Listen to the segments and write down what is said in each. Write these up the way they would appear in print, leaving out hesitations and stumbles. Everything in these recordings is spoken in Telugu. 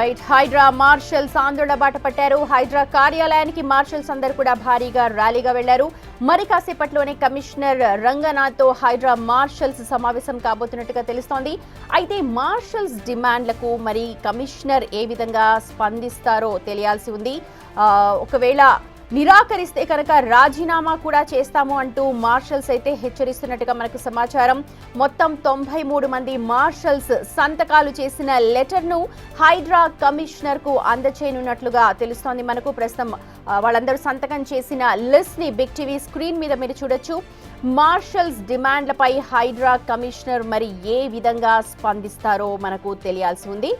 హైడ్రా మార్షల్స్ ఆందోళన బాట పట్టారు. హైడ్రా కార్యాలయానికి మార్షల్స్ అందరూ కూడా భారీగా ర్యాలీగా వెళ్లారు. మరి కాసేపట్లోనే కమిషనర్ రంగనాథ్ తో హైడ్రా మార్షల్స్ సమావేశం కాబోతున్నట్టుగా తెలుస్తోంది. అయితే మార్షల్స్ డిమాండ్లకు మరి కమిషనర్ ఏ విధంగా స్పందిస్తారో తెలియాల్సి ఉంది. ఒకవేళ నిరాకరిస్తే కనుక రాజీనామా కూడా చేస్తాము అంటూ మార్షల్స్ అయితే హెచ్చరిస్తున్నట్టుగా మనకు సమాచారం. మొత్తం 93 మంది మార్షల్స్ సంతకాలు చేసిన లెటర్ను హైడ్రా కమిషనర్ కు అందచేయనున్నట్లుగా తెలుస్తోంది. మనకు ప్రస్తుతం వాళ్ళందరూ సంతకం చేసిన లిస్ట్ ని బిగ్ టీవీ స్క్రీన్ మీద మీరు చూడొచ్చు. మార్షల్స్ డిమాండ్లపై హైడ్రా కమిషనర్ మరి ఏ విధంగా స్పందిస్తారో మనకు తెలియాల్సి ఉంది.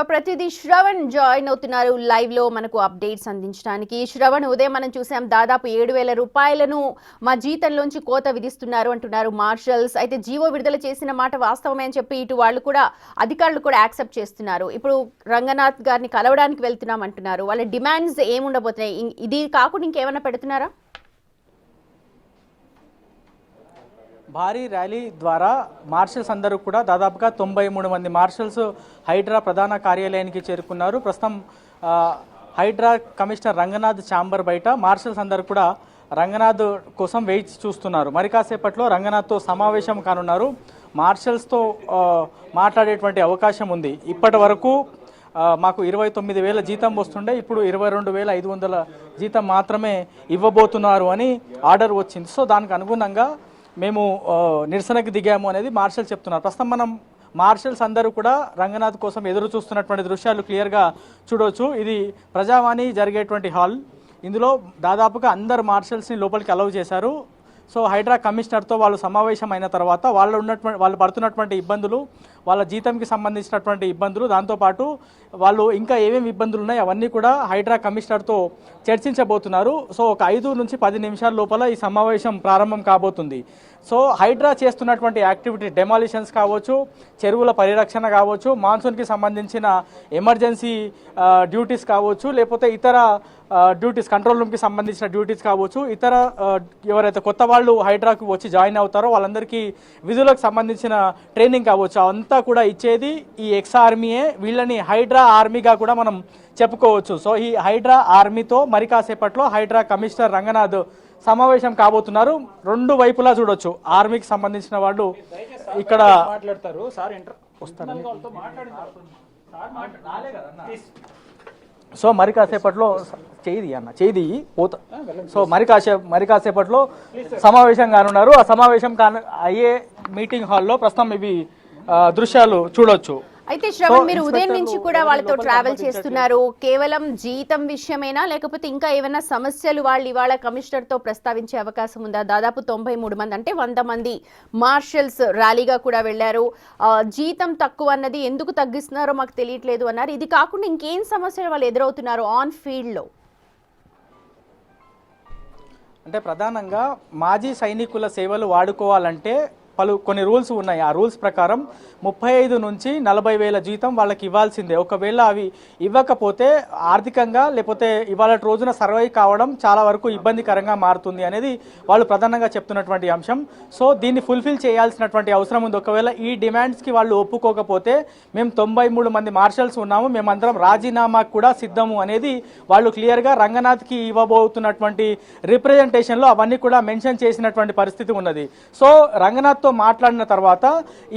ప్రతిదీ శ్రవణ్ జాయిన్ అవుతున్నారు లైవ్ లో మనకు అప్డేట్స్ అందించడానికి. శ్రవణ్, ఉదయం మనం చూసాం దాదాపు 7,000 రూపాయలను మా జీతంలోంచి కోత విధిస్తున్నారు అంటున్నారు మార్షల్స్. అయితే జీవో విడుదల చేసిన మాట వాస్తవమే అని చెప్పి ఇటు వాళ్ళు కూడా అధికారులు కూడా యాక్సెప్ట్ చేస్తున్నారు. ఇప్పుడు రంగనాథ్ గారిని కలవడానికి వెళ్తున్నాం అంటున్నారు. వాళ్ళ డిమాండ్స్ ఏముండబోతున్నాయి? ఇది కాకుండా ఇంకేమైనా పెడుతున్నారా? భారీ ర్యాలీ ద్వారా మార్షల్స్ అందరూ కూడా దాదాపుగా 93 మంది మార్షల్స్ హైడ్రా ప్రధాన కార్యాలయానికి చేరుకున్నారు. ప్రస్తుతం హైడ్రా కమిషనర్ రంగనాథ్ ఛాంబర్ బయట మార్షల్స్ అందరూ కూడా రంగనాథ్ కోసం వేచి చూస్తున్నారు. మరి కాసేపట్లో రంగనాథ్తో సమావేశం కానున్నారు. మార్షల్స్తో మాట్లాడేటువంటి అవకాశం ఉంది. ఇప్పటి వరకు మాకు 29,000 జీతం వస్తుండే, ఇప్పుడు 22,500 జీతం మాత్రమే ఇవ్వబోతున్నారు అని ఆర్డర్ వచ్చింది. సో దానికి అనుగుణంగా మేము నిరసనకు దిగాము అనేది మార్షల్స్ చెప్తున్నారు. ప్రస్తుతం మనం మార్షల్స్ అందరూ కూడా రంగనాథ్ కోసం ఎదురు చూస్తున్నటువంటి దృశ్యాలు క్లియర్గా చూడవచ్చు. ఇది ప్రజావాణి జరిగేటువంటి హాల్. ఇందులో దాదాపుగా అందరు మార్షల్స్ని లోపలికి అలౌ చేశారు. సో హైడ్రా కమిషనర్తో వాళ్ళు సమావేశం అయిన తర్వాత వాళ్ళు పడుతున్నటువంటి ఇబ్బందులు, వాళ్ళ జీతంకి సంబంధించినటువంటి ఇబ్బందులు, దాంతోపాటు వాళ్ళు ఇంకా ఏమేమి ఇబ్బందులు ఉన్నాయి అవన్నీ కూడా హైడ్రా కమిషనర్తో చర్చించబోతున్నారు. సో ఒక 5 నుంచి 10 నిమిషాల లోపల ఈ సమావేశం ప్రారంభం కాబోతుంది. సో హైడ్రా చేస్తున్నటువంటి యాక్టివిటీ డెమాలిషన్స్ కావచ్చు, చెరువుల పరిరక్షణ కావచ్చు, మాన్సూన్కి సంబంధించిన ఎమర్జెన్సీ డ్యూటీస్ కావచ్చు, లేకపోతే ఇతర డ్యూటీస్, కంట్రోల్ రూమ్కి సంబంధించిన డ్యూటీస్ కావచ్చు, ఇతర ఎవరైతే కొత్త వాళ్ళు హైడ్రాకు వచ్చి జాయిన్ అవుతారో వాళ్ళందరికీ విధులకు సంబంధించిన ట్రైనింగ్ కావచ్చు, అంతా కూడా ఇచ్చేది ఈ ఎక్స్ ఆర్మీయే. వీళ్ళని హైడ్రా ఆర్మీగా కూడా మనం చెప్పుకోవచ్చు. సో ఈ హైడ్రా ఆర్మీతో మరి కాసేపట్లో హైడ్రా కమిషనర్ రంగనాథ్ సమావేశం కాబోతున్నారు. 2 వైపులా చూడొచ్చు. ఆర్మీకి సంబంధించిన వాళ్ళు ఇక్కడ మాట్లాడతారు. సో మరి కాసేపట్లో చేయి పోతా. సో మరి కాసేపట్లో సమావేశం కానున్నారు. ఆ సమావేశం అయ్యే మీటింగ్ హాల్లో ప్రస్తుతం ఇవి దృశ్యాలు చూడొచ్చు. అయితే శ్రవణ్, మీరు ఉదయం నుంచి కూడా వాళ్ళతో ట్రావెల్ చేస్తున్నారు. కేవలం జీతం విషయమేనా, లేకపోతే ఇంకా ఏమైనా సమస్యలు వాళ్ళు ఇవాళ కమిషనర్ తో ప్రస్తావించే అవకాశం ఉందా? దాదాపు 93 మంది అంటే 100 మంది మార్షల్స్ ర్యాలీగా కూడా వెళ్లారు. జీతం తక్కువ అన్నది ఎందుకు తగ్గిస్తున్నారో మాకు తెలియట్లేదు అన్నారు. ఇది కాకుండా ఇంకేం సమస్యలు వాళ్ళు ఎదురవుతున్నారు ఆన్ ఫీల్డ్ లో? అంటే ప్రధానంగా మాజీ సైనికుల సేవలు వాడుకోవాలంటే కొన్ని రూల్స్ ఉన్నాయి. ఆ రూల్స్ ప్రకారం 35 నుంచి 40,000 జీతం వాళ్ళకి ఇవ్వాల్సిందే. ఒకవేళ అవి ఇవ్వకపోతే ఆర్థికంగా లేకపోతే ఇవాళ రోజున సర్వైవ్ కావడం చాలా వరకు ఇబ్బందికరంగా మారుతుంది అనేది వాళ్ళు ప్రధానంగా చెప్తున్నటువంటి అంశం. సో దీన్ని ఫుల్ఫిల్ చేయాల్సినటువంటి అవసరం ఉంది. ఒకవేళ ఈ డిమాండ్స్కి వాళ్ళు ఒప్పుకోకపోతే మేము 93 మంది మార్షల్స్ ఉన్నాము, మేమందరం రాజీనామాకు కూడా సిద్ధము అనేది వాళ్ళు క్లియర్గా రంగనాథ్కి ఇవ్వబోతున్నటువంటి రిప్రజెంటేషన్లో అవన్నీ కూడా మెన్షన్ చేసినటువంటి పరిస్థితి ఉన్నది. సో రంగనాథ్ రంగనాథ్తో మాట్లాడిన తర్వాత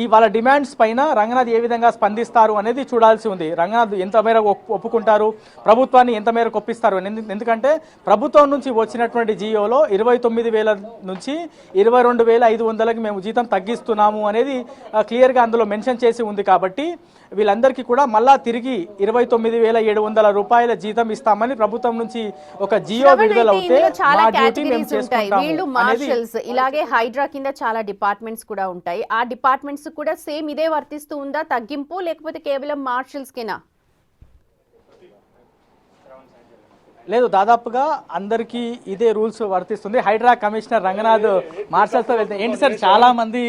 ఈ వాళ్ళ డిమాండ్స్ పైన రంగనాథ్ ఏ విధంగా స్పందిస్తారు అనేది చూడాల్సి ఉంది. రంగనాథ్ ఎంత మేర ఒప్పుకుంటారు, ప్రభుత్వాన్ని ఎంత మేరకు ఒప్పిస్తారు. ఎందుకంటే ప్రభుత్వం నుంచి వచ్చినటువంటి జియోలో 29,000 నుంచి 22,500కి మేము జీతం తగ్గిస్తున్నాము అనేది క్లియర్గా అందులో మెన్షన్ చేసి ఉంది. కాబట్టి వీళ్ళందరికీ కూడా మళ్ళా తిరిగి 29,700 రూపాయల జీతం ఇస్తామని ప్రభుత్వం నుంచి ఒక జియో విడుదలవుతే చాలా కేటగిరీస్ ఉంటాయి. వీళ్ళు మార్షల్స్, ఇలాగే హైడ్రా కింద చాలా డిపార్ట్మెంట్స్ కూడా ఉంటాయి. ఆ డిపార్ట్మెంట్స్ కూడా సేమ్ ఇదే వర్తిస్తూ ఉందా తగ్గింపు, లేకపోతే కేవలం మార్షల్స్ కినా? లేదు, దాదాపుగా అందరికీ ఇదే రూల్స్ వర్తిస్తుంది. హైడ్రా కమిషనర్ రంగనాథ్ మార్షల్స్తో వెళ్తే ఏంటి సార్, చాలా మంది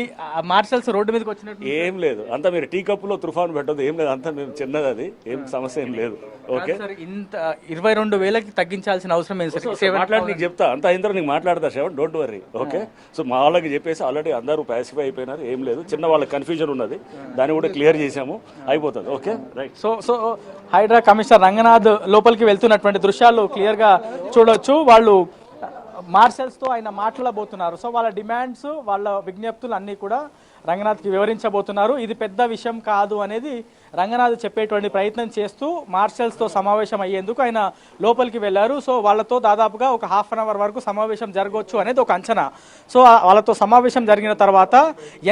మార్షల్స్ రోడ్డు మీదకి వచ్చినట్టు? ఏం లేదు, అంతా మీరు టీ కప్పులో తుఫాను పెట్టదు, ఏం లేదు, అంతా మేము చిన్నది, అది ఏం సమస్య ఏం లేదు. ఓకే సార్, ఇంత 22,000కి తగ్గించాల్సిన అవసరం ఏంటి సార్? మాట్లాడి నీకు చెప్తా, అంత అయిన తర్వాత నీకు మాట్లాడతా Shivan, don't worry. Okay, so మా వాళ్ళకి చెప్పేసి ఆల్రెడీ అందరూ ప్యాసిఫై అయిపోయినారు, ఏం లేదు, చిన్న వాళ్ళకి కన్ఫ్యూజన్ ఉన్నది, దాన్ని కూడా క్లియర్ చేసాము, అయిపోతుంది. Okay right. So Hydraa commissioner Ranganath లోపలికి వెళ్తున్నటువంటి దృశ్యాలు క్లియర్గా చూడొచ్చు. వాళ్ళు మార్షల్స్తో ఆయన మాట్లాడబోతున్నారు. సో వాళ్ళ డిమాండ్స్, వాళ్ళ విజ్ఞప్తులు అన్నీ కూడా రంగనాథ్కి వివరించబోతున్నారు. ఇది పెద్ద విషయం కాదు అనేది రంగనాథ్ చెప్పేటువంటి ప్రయత్నం చేస్తూ మార్షల్స్తో సమావేశం అయ్యేందుకు ఆయన లోపలికి వెళ్ళారు. సో వాళ్ళతో దాదాపుగా ఒక హాఫ్ అన్ అవర్ వరకు సమావేశం జరగవచ్చు అనేది ఒక అంచనా. సో వాళ్ళతో సమావేశం జరిగిన తర్వాత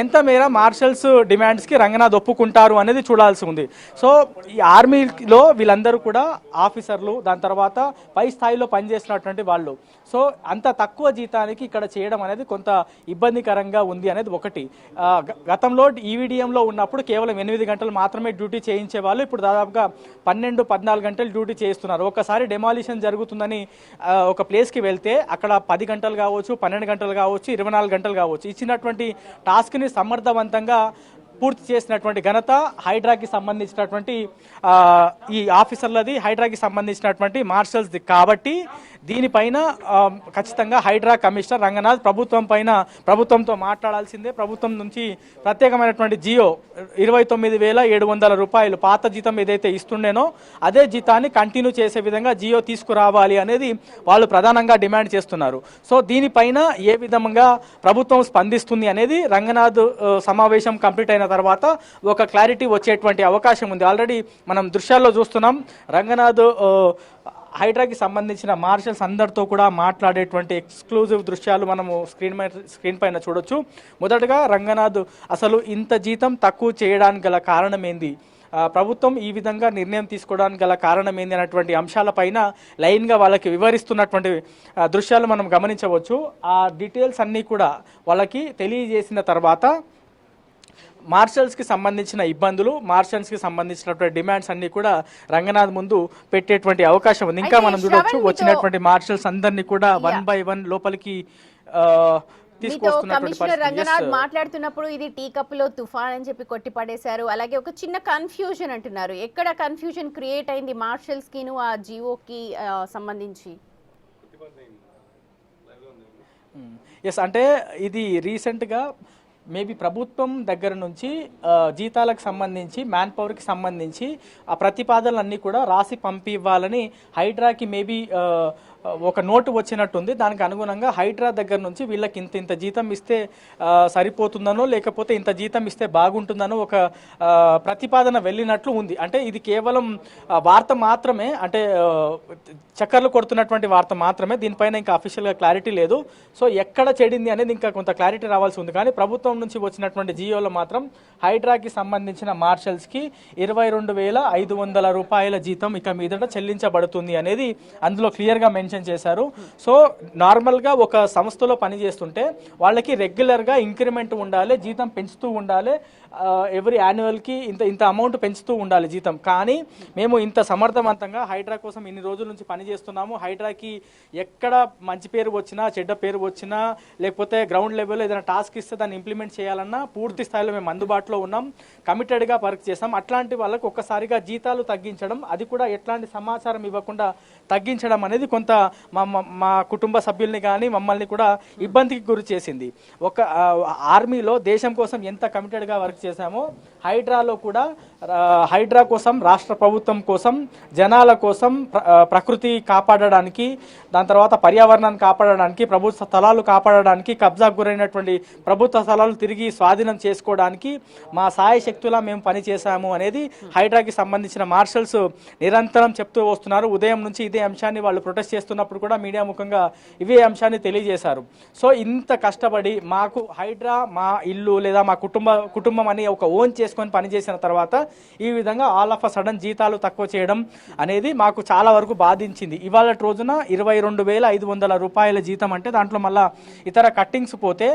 ఎంత మేర మార్షల్స్ డిమాండ్స్కి రంగనాథ్ ఒప్పుకుంటారు అనేది చూడాల్సి ఉంది. సో ఈ ఆర్మీలో వీళ్ళందరూ కూడా ఆఫీసర్లు, దాని తర్వాత పై స్థాయిలో పనిచేసినటువంటి వాళ్ళు. సో అంత తక్కువ జీతానికి ఇక్కడ చేయడం అనేది కొంత ఇబ్బందికరంగా ఉంది అనేది ఒకటి. గతంలో ఈవీడీఎంలో ఉన్నప్పుడు కేవలం 8 గంటలు మాత్రమే డ్యూటీ చేయించే వాళ్ళు, ఇప్పుడు దాదాపుగా 12-14 గంటలు డ్యూటీ చేయిస్తున్నారు. ఒకసారి డెమాలిషన్ జరుగుతుందని ఒక ప్లేస్కి వెళ్తే అక్కడ 10 గంటలు కావచ్చు, 12 గంటలు కావచ్చు, 24 గంటలు కావచ్చు, ఇచ్చినటువంటి టాస్క్ని సమర్థవంతంగా పూర్తి చేసినటువంటి ఘనత హైడ్రాకి సంబంధించినటువంటి ఈ ఆఫీసర్లది, హైడ్రాకి సంబంధించినటువంటి మార్షల్స్ది. కాబట్టి దీనిపైన ఖచ్చితంగా హైడ్రా కమిషనర్ రంగనాథ్ ప్రభుత్వంతో మాట్లాడాల్సిందే. ప్రభుత్వం నుంచి ప్రత్యేకమైనటువంటి జియో 29,700 రూపాయలు పాత జీతం ఏదైతే ఇస్తుండేనో అదే జీతాన్ని కంటిన్యూ చేసే విధంగా జియో తీసుకురావాలి అనేది వాళ్ళు ప్రధానంగా డిమాండ్ చేస్తున్నారు. సో దీనిపైన ఏ విధంగా ప్రభుత్వం స్పందిస్తుంది అనేది రంగనాథ్ సమావేశం కంప్లీట్ అయిన తర్వాత ఒక క్లారిటీ వచ్చేటువంటి అవకాశం ఉంది. ఆల్రెడీ మనం దృశ్యాల్లో చూస్తున్నాం, రంగనాథ్ హైడ్రాకి సంబంధించిన మార్షల్స్ అందరితో కూడా మాట్లాడేటువంటి ఎక్స్క్లూజివ్ దృశ్యాలు మనము స్క్రీన్ పైన చూడొచ్చు. మొదటగా రంగనాథ్ అసలు ఇంత జీతం తక్కువ చేయడానికి గల కారణం ఏంది, ప్రభుత్వం ఈ విధంగా నిర్ణయం తీసుకోవడానికి గల కారణం ఏంది అనేటువంటి అంశాలపైన లైన్గా వాళ్ళకి వివరిస్తున్నటువంటి దృశ్యాలు మనం గమనించవచ్చు. ఆ డీటెయిల్స్ అన్నీ కూడా వాళ్ళకి తెలియజేసిన తర్వాత మార్షల్స్కి సంబంధించిన ఇబ్బందులు, మార్షల్స్కి సంబంధించినటువంటి డిమాండ్స్ అన్ని కూడా రంగనాథ్ ముందు పెట్టేటువంటి అవకాశం ఉంది. ఇంకా మనం చూడొచ్చు, వచ్చినటువంటి మార్షల్స్ అందరినీ కూడా 1 by 1 లోపలికి కమిషనర్ రంగనాథ్ మాట్లాడుతున్నప్పుడు ఇది టీ కప్పులో తుఫాన్ అని చెప్పి కొట్టి పడేశారు. అలాగే ఒక చిన్న కన్ఫ్యూజన్ అంటున్నారు. ఎక్కడ కన్ఫ్యూజన్ క్రియేట్ అయింది మార్షల్స్ కిను ఆ జియోకి సంబంధించి? ఎస్, అంటే ఇది రీసెంట్గా మేబీ ప్రభుత్వం దగ్గర నుంచి జీతాలకు సంబంధించి, మ్యాన్ పవర్కి సంబంధించి ఆ ప్రతిపాదనలన్నీ కూడా రాసి పంపివ్వాలని హైడ్రాకి మేబీ ఒక నోటు వచ్చినట్టుంది. దానికి అనుగుణంగా హైడ్రా దగ్గర నుంచి వీళ్ళకి ఇంత జీతం ఇస్తే సరిపోతుందనో, లేకపోతే ఇంత జీతం ఇస్తే బాగుంటుందనో ఒక ప్రతిపాదన వెళ్ళినట్లు ఉంది. అంటే ఇది కేవలం వార్త మాత్రమే, అంటే చక్కర్లు కొడుతున్నటువంటి వార్త మాత్రమే, దీనిపైన ఇంకా అఫీషియల్గా క్లారిటీ లేదు. సో ఎక్కడ చెడింది అనేది ఇంకా కొంత క్లారిటీ రావాల్సి ఉంది. కానీ ప్రభుత్వం నుంచి వచ్చినటువంటి జియోలో మాత్రం హైడ్రాకి సంబంధించిన మార్షల్స్కి 22,500 రూపాయల జీతం ఇక మీదట చెల్లించబడుతుంది అనేది అందులో క్లియర్గా మెన్షన్ చేశారు. సో నార్మల్గా ఒక సంస్థలో పనిచేస్తుంటే వాళ్ళకి రెగ్యులర్గా ఇంక్రిమెంట్ ఉండాలి, జీతం పెంచుతూ ఉండాలి, ఎవ్రీ యాన్యువల్కి ఇంత అమౌంట్ పెంచుతూ ఉండాలి జీతం. కానీ మేము ఇంత సమర్థవంతంగా హైడ్రా కోసం ఇన్ని రోజుల నుంచి పనిచేస్తున్నాము, హైడ్రాకి ఎక్కడ మంచి పేరు వచ్చినా, చెడ్డ పేరు వచ్చినా, లేకపోతే గ్రౌండ్ లెవెల్లో ఏదైనా టాస్క్ ఇస్తే దాన్ని ఇంప్లిమెంట్ చేయాలన్నా పూర్తి స్థాయిలో మేము అందుబాటులో ఉన్నాం, కమిటెడ్గా వర్క్ చేస్తాం. అట్లాంటి వాళ్ళకు ఒక్కసారిగా జీతాలు తగ్గించడం, అది కూడా ఎట్లాంటి సమాచారం ఇవ్వకుండా తగ్గించడం అనేది కొంత మా కుటుంబ సభ్యుల్ని కానీ మమ్మల్ని కూడా ఇబ్బందికి గురి చేసింది. ఒక ఆర్మీలో దేశం కోసం ఎంత కమిటెడ్గా వర్క్ చేశామో హైడ్రాలో కూడా హైడ్రా కోసం, రాష్ట్ర ప్రభుత్వం కోసం, జనాల కోసం, ప్రకృతి కాపాడడానికి, దాని తర్వాత పర్యావరణాన్ని కాపాడడానికి, ప్రభుత్వ స్థలాలు కాపాడడానికి, కబ్జాకు గురైనటువంటి ప్రభుత్వ స్థలాలు తిరిగి స్వాధీనం చేసుకోవడానికి మా సాయశక్తులా మేము పనిచేశాము అనేది హైడ్రాకి సంబంధించిన మార్షల్స్ నిరంతరం చెప్తూ వస్తున్నారు. ఉదయం నుంచి ఇదే అంశాన్ని వాళ్ళు ప్రొటెస్ట్ చేస్తున్నప్పుడు కూడా మీడియా ముఖంగా ఇవే అంశాన్ని తెలియజేశారు. సో ఇంత కష్టపడి మాకు హైడ్రా మా ఇల్లు లేదా మా కుటుంబం అని ఒక ఓన్ చేసుకొని పనిచేసిన తర్వాత ఈ విధంగా ఆల్ ఆఫ్ అ సడన్ జీతాలు తక్కువ చేయడం అనేది మాకు చాలా వరకు బాధించింది. ఇవాళ రోజున 22,500 రూపాయల జీతం అంటే దాంట్లో మళ్ళీ ఇతర కట్టింగ్స్ పోతే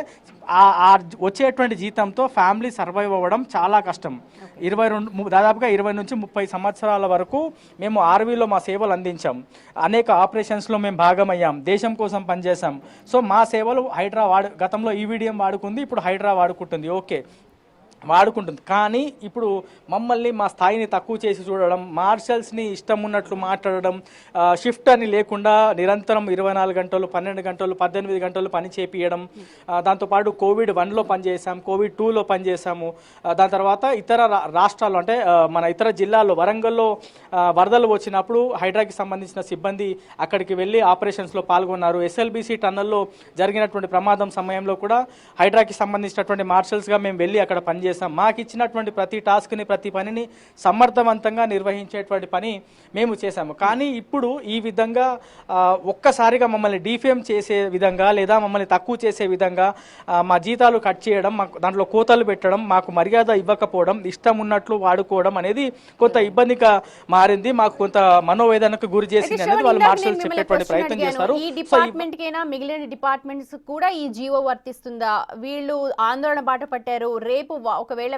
వచ్చేటువంటి జీతంతో ఫ్యామిలీ సర్వైవ్ అవ్వడం చాలా కష్టం. దాదాపుగా 20 నుంచి 30 సంవత్సరాల వరకు మేము ఆర్వీలో మా సేవలు అందించాం. అనేక ఆపరేషన్స్లో మేము భాగమయ్యాం, దేశం కోసం పనిచేసాం. సో మా సేవలు హైడ్రా గతంలో ఈవీడీఎం వాడుకుంది, ఇప్పుడు హైడ్రా వాడుకుంటుంది, ఓకే వాడుకుంటుంది. కానీ ఇప్పుడు మమ్మల్ని మా స్థాయిని తక్కువ చేసి చూడడం, మార్షల్స్ని ఇష్టం ఉన్నట్లు మాట్లాడడం, షిఫ్ట్ అని లేకుండా నిరంతరం 24 గంటలు, 12 గంటలు, 18 గంటలు పని చేపియడం, దాంతోపాటు కోవిడ్-1లో పనిచేసాం, కోవిడ్-2లో పనిచేసాము. దాని తర్వాత ఇతర రాష్ట్రాల్లో అంటే మన ఇతర జిల్లాల్లో వరంగల్లో వరదలు వచ్చినప్పుడు హైడ్రాకి సంబంధించిన సిబ్బంది అక్కడికి వెళ్ళి ఆపరేషన్స్లో పాల్గొన్నారు. ఎస్ఎల్బీసీ టన్నల్లో జరిగినటువంటి ప్రమాదం సమయంలో కూడా హైడ్రాకి సంబంధించినటువంటి మార్షల్స్గా మేము వెళ్ళి అక్కడ పనిచేసాం. మాకు ఇచ్చినటువంటి ప్రతి టాస్క్ని, ప్రతి పనిని సమర్థవంతంగా నిర్వహించేటువంటి పని మేము చేశాము. కానీ ఇప్పుడు ఈ విధంగా ఒక్కసారిగా మమ్మల్ని డిఫేమ్ చేసే విధంగా లేదా మమ్మల్ని తక్కువ చేసే విధంగా మా జీతాలు కట్ చేయడం, దాంట్లో కోతలు పెట్టడం, మాకు మర్యాద ఇవ్వకపోవడం, ఇష్టం ఉన్నట్లు వాడుకోవడం అనేది కొంత ఇబ్బందిగా మారింది. మాకు కొంత మనోవేదనకు గురి చేసింది అనేది వాళ్ళు మార్షల్స్ చెప్పేటువంటి ప్రయత్నం చేస్తారు. ఈ డిపార్ట్మెంట్ కైనా మిగిలిన డిపార్ట్మెంట్స్ కూడా ఈ జీవో వర్తిస్తుందా? వీళ్ళు ఆందోళన బాట పట్టారు. రేపు ఒకవేళ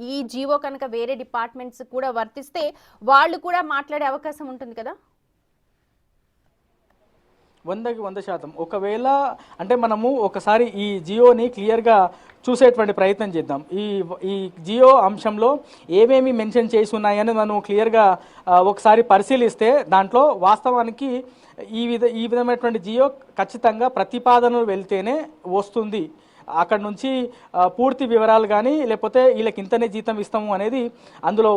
ఈ జీవో కనుక వేరే డిపార్ట్మెంట్స్ కూడా వర్తిస్తే వాళ్ళు కూడా మాట్లాడే అవకాశం ఉంటుంది కదా? 100% ఒకవేళ అంటే మనము ఒకసారి ఈ జియోని క్లియర్గా చూసేటువంటి ప్రయత్నం చేద్దాం. ఈ జియో అంశంలో ఏమేమి మెన్షన్ చేసి ఉన్నాయని మనం క్లియర్గా ఒకసారి పరిశీలిస్తే దాంట్లో వాస్తవానికి ఈ విధమైనటువంటి జియో ఖచ్చితంగా ప్రతిపాదనలు వెళ్తేనే వస్తుంది. అక్కడ నుంచి పూర్తి వివరాలు కానీ లేకపోతే వీళ్ళకి ఇంతనే జీతం ఇస్తాము అనేది అందులో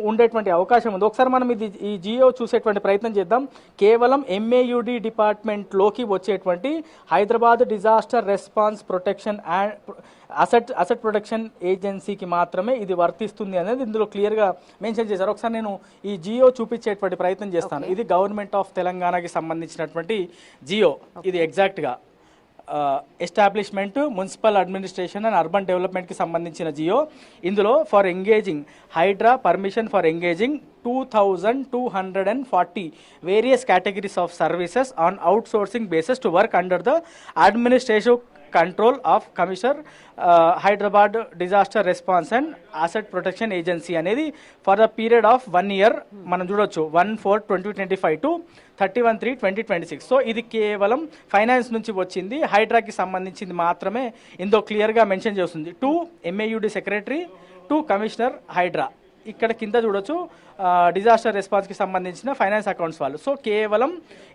ఉండేటువంటి అవకాశం ఉంది. ఒకసారి మనం ఈ జియో చూసేటువంటి ప్రయత్నం చేద్దాం. కేవలం ఎంఏయుడి డిపార్ట్మెంట్లోకి వచ్చేటువంటి Hyderabad disaster response protection and asset protection ఏజెన్సీకి మాత్రమే ఇది వర్తిస్తుంది అనేది ఇందులో క్లియర్గా మెన్షన్ చేశారు. ఒకసారి నేను ఈ జియో చూపించేటువంటి ప్రయత్నం చేస్తాను. ఇది గవర్నమెంట్ ఆఫ్ తెలంగాణకి సంబంధించినటువంటి జియో. ఇది ఎగ్జాక్ట్గా establishment, municipal administration and urban డెవలప్మెంట్కి సంబంధించిన జియో. ఇందులో for engaging Hydraa permission for engaging 2240 various categories of services on outsourcing basis to work under the administrative control of Commissioner Hyderabad Disaster Response and Asset Protection Agency అనేది for the period of 1 year మనం చూడొచ్చు 1/4/2025 to 31/3/2026. సో ఇది కేవలం ఫైనాన్స్ నుంచి వచ్చింది, హైడ్రాకి సంబంధించింది మాత్రమే ఇందులో క్లియర్గా మెన్షన్ చేస్తుంది. To MAUD secretary, to commissioner Hydraa. ఇక్కడ కింద చూడొచ్చు డిజాస్టర్ రెస్పాన్స్కి సంబంధించిన ఫైనాన్స్ అకౌంట్స్ వాళ్ళు. సో కేవలం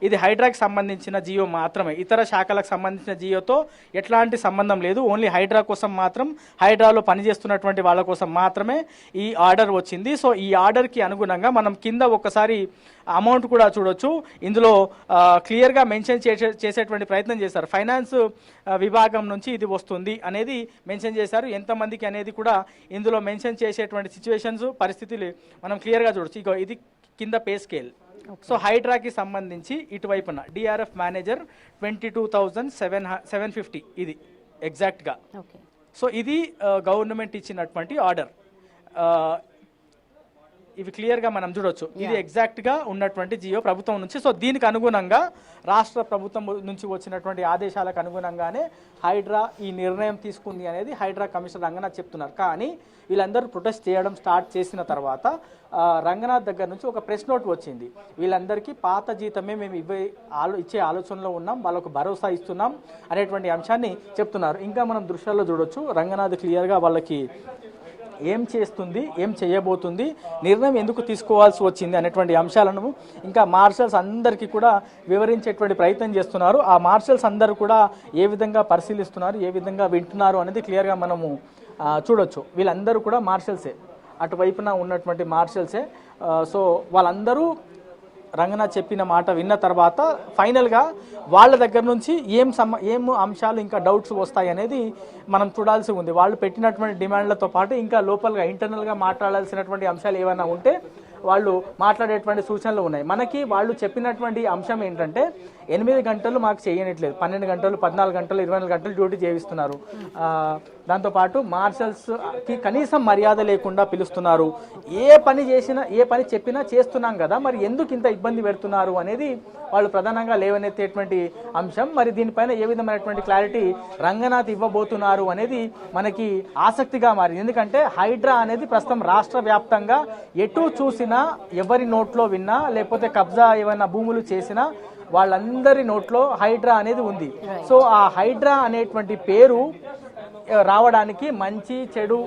ఇది హైడ్రాకి సంబంధించిన జియో మాత్రమే, ఇతర శాఖలకు సంబంధించిన జియోతో ఎట్లాంటి సంబంధం లేదు. ఓన్లీ హైడ్రా కోసం మాత్రం, హైడ్రాలో పనిచేస్తున్నటువంటి వాళ్ళ కోసం మాత్రమే ఈ ఆర్డర్ వచ్చింది. సో ఈ ఆర్డర్కి అనుగుణంగా మనం కింద ఒకసారి అమౌంట్ కూడా చూడొచ్చు. ఇందులో క్లియర్గా మెన్షన్ చేసేటువంటి ప్రయత్నం చేశారు. ఫైనాన్స్ విభాగం నుంచి ఇది వస్తుంది అనేది మెన్షన్ చేశారు. ఎంతమందికి అనేది కూడా ఇందులో మెన్షన్ చేసేటువంటి సిచ్యువేషన్స్, పరిస్థితులు మనం క్లియర్గా చూడొచ్చు. ఇక ఇది కింద పే స్కేల్. సో హైడ్రాకి సంబంధించి ఇటువైపున డిఆర్ఎఫ్ మేనేజర్ 22,750 ఇది ఎగ్జాక్ట్గా. సో ఇది గవర్నమెంట్ ఇచ్చినటువంటి ఆర్డర్. ఇవి క్లియర్గా మనం చూడొచ్చు. ఇది ఎగ్జాక్ట్గా ఉన్నటువంటి జియో ప్రభుత్వం నుంచి. సో దీనికి అనుగుణంగా రాష్ట్ర ప్రభుత్వం నుంచి వచ్చినటువంటి ఆదేశాలకు అనుగుణంగానే హైడ్రా ఈ నిర్ణయం తీసుకుంది అనేది హైడ్రా కమిషనర్ రంగనాథ్ చెప్తున్నారు. కానీ వీళ్ళందరూ ప్రొటెస్ట్ చేయడం స్టార్ట్ చేసిన తర్వాత రంగనాథ్ దగ్గర నుంచి ఒక ప్రెస్ నోట్ వచ్చింది. వీళ్ళందరికీ పాత జీతమే మేము ఇచ్చే ఆలోచనలో ఉన్నాం, వాళ్ళకు భరోసా ఇస్తున్నాం అనేటువంటి అంశాన్ని చెప్తున్నారు. ఇంకా మనం దృశ్యాల్లో చూడొచ్చు రంగనాథ్ క్లియర్గా వాళ్ళకి ఏం చేస్తుంది, ఏం చేయబోతుంది, నిర్ణయం ఎందుకు తీసుకోవాల్సి వచ్చింది అనేటువంటి అంశాలను ఇంకా మార్షల్స్ అందరికీ కూడా వివరించేటువంటి ప్రయత్నం చేస్తున్నారు. ఆ మార్షల్స్ అందరూ కూడా ఏ విధంగా పరిశీలిస్తున్నారు, ఏ విధంగా వింటున్నారు అనేది క్లియర్గా మనము చూడొచ్చు. వీళ్ళందరూ కూడా మార్షల్సే. అటువైపున ఉన్నటువంటి మార్షల్సే. సో వాళ్ళందరూ రంగనాథ్ చెప్పిన మాట విన్న తర్వాత ఫైనల్గా వాళ్ళ దగ్గర నుంచి ఏం అంశాలు ఇంకా డౌట్స్ వస్తాయి అనేది మనం చూడాల్సి ఉంది. వాళ్ళు పెట్టినటువంటి డిమాండ్లతో పాటు ఇంకా లోపలగా ఇంటర్నల్గా మాట్లాడాల్సినటువంటి అంశాలు ఏమైనా ఉంటే వాళ్ళు మాట్లాడేటువంటి సూచనలు ఉన్నాయి. మనకి వాళ్ళు చెప్పినటువంటి అంశం ఏంటంటే 8 గంటలు మాకు చేయనట్లేదు, 12 గంటలు, 14 గంటలు, 24 గంటలు డ్యూటీ చేయిస్తున్నారు. దాంతోపాటు మార్షల్స్కి కనీసం మర్యాద లేకుండా పిలుస్తున్నారు. ఏ పని చెప్పినా చేస్తున్నాం కదా, మరి ఎందుకు ఇంత ఇబ్బంది పెడుతున్నారు అనేది వాళ్ళు ప్రధానంగా లేవనెత్తేటువంటి అంశం. మరి దీనిపైన ఏ విధమైనటువంటి క్లారిటీ రంగనాథ్ ఇవ్వబోతున్నారు అనేది మనకి ఆసక్తిగా మారింది. ఎందుకంటే హైడ్రా అనేది ప్రస్తుతం రాష్ట్ర వ్యాప్తంగా ఎటు చూసినా, ఎవరి నోట్లో విన్నా, లేకపోతే కబ్జా ఏమైనా భూములు చేసినా వాళ్ళందరి నోట్లో హైడ్రా అనేది ఉంది. సో ఆ హైడ్రా అనేటువంటి పేరు రావడానికి మంచి చెడు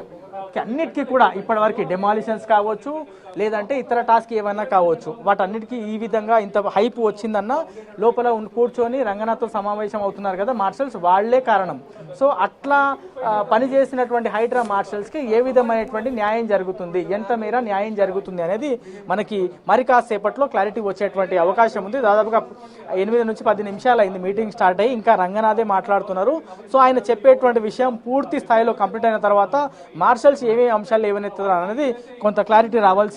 అన్నిటికీ కూడా ఇప్పటివరకు డెమాలిషన్స్ కావచ్చు, లేదంటే ఇతర టాస్క్ ఏమైనా కావచ్చు, వాటన్నిటికీ ఈ విధంగా ఇంత హైప్ వచ్చిందన్న లోపల కూర్చొని రంగనాథ్తో సమావేశం అవుతున్నారు కదా మార్షల్స్, వాళ్లే కారణం. సో అట్లా పనిచేసినటువంటి హైడ్రా మార్షల్స్కి ఏ విధమైనటువంటి న్యాయం జరుగుతుంది, ఎంత మేర న్యాయం జరుగుతుంది అనేది మనకి మరి కాసేపట్లో క్లారిటీ వచ్చేటువంటి అవకాశం ఉంది. దాదాపుగా 8 నుంచి 10 నిమిషాలు అయింది మీటింగ్ స్టార్ట్ అయ్యి, ఇంకా రంగనాథే మాట్లాడుతున్నారు. సో ఆయన చెప్పేటువంటి విషయం పూర్తి స్థాయిలో కంప్లీట్ అయిన తర్వాత మార్షల్స్ ఏమేమి అంశాలు ఏమనేస్తారు అనేది కొంత క్లారిటీ రావాల్సి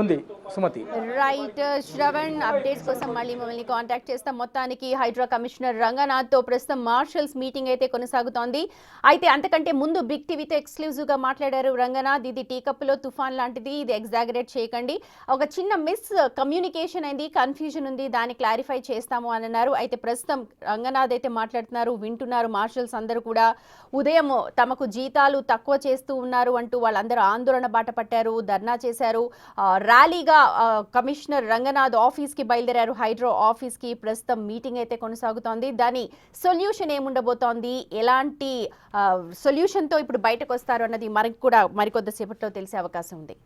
ఉంది. సుమతి, రైట్. శ్రవణ్, అప్డేట్స్ కోసం మళ్ళీ మమ్మల్ని కాంటాక్ట్ చేస్తాం. మొత్తానికి హైడ్రా కమిషనర్ రంగనాథ్తో ప్రస్తుతం మార్షల్స్ మీటింగ్ అయితే కొనసాగుతోంది. అయితే అంతకంటే ముందు బిగ్ టీవీతో ఎక్స్క్లూజివ్ గా మాట్లాడారు రంగనాథ్. ఇది టీ కప్పులో తుఫాన్ లాంటిది, ఇది ఎగ్జాగరేట్ చేయకండి, ఒక చిన్న మిస్ కమ్యూనికేషన్ అయింది, కన్ఫ్యూజన్ ఉంది, దాన్ని క్లారిఫై చేస్తాము అని అన్నారు. అయితే ప్రస్తుతం రంగనాథ్ అయితే మాట్లాడుతున్నారు, వింటున్నారు. మార్షల్స్ అందరూ కూడా ఉదయం తమకు జీతాలు తక్కువ చేస్తూ ఉన్నారు అంటూ వాళ్ళందరూ ఆందోళన బాట పట్టారు, ధర్నా చేశారు. ర్యాలీగా కమిషనర్ రంగనాథ్ ఆఫీస్కి బయలుదేరారు, హైడ్రా ఆఫీస్కి. ప్రస్తుతం మీటింగ్ అయితే కొనసాగుతోంది. దాని సొల్యూషన్ ఏముండబోతోంది, ఎలాంటి సొల్యూషన్తో ఇప్పుడు బయటకు వస్తారు అన్నది మనకు కూడా మరికొద్దిసేపట్లో తెలిసే అవకాశం ఉంది.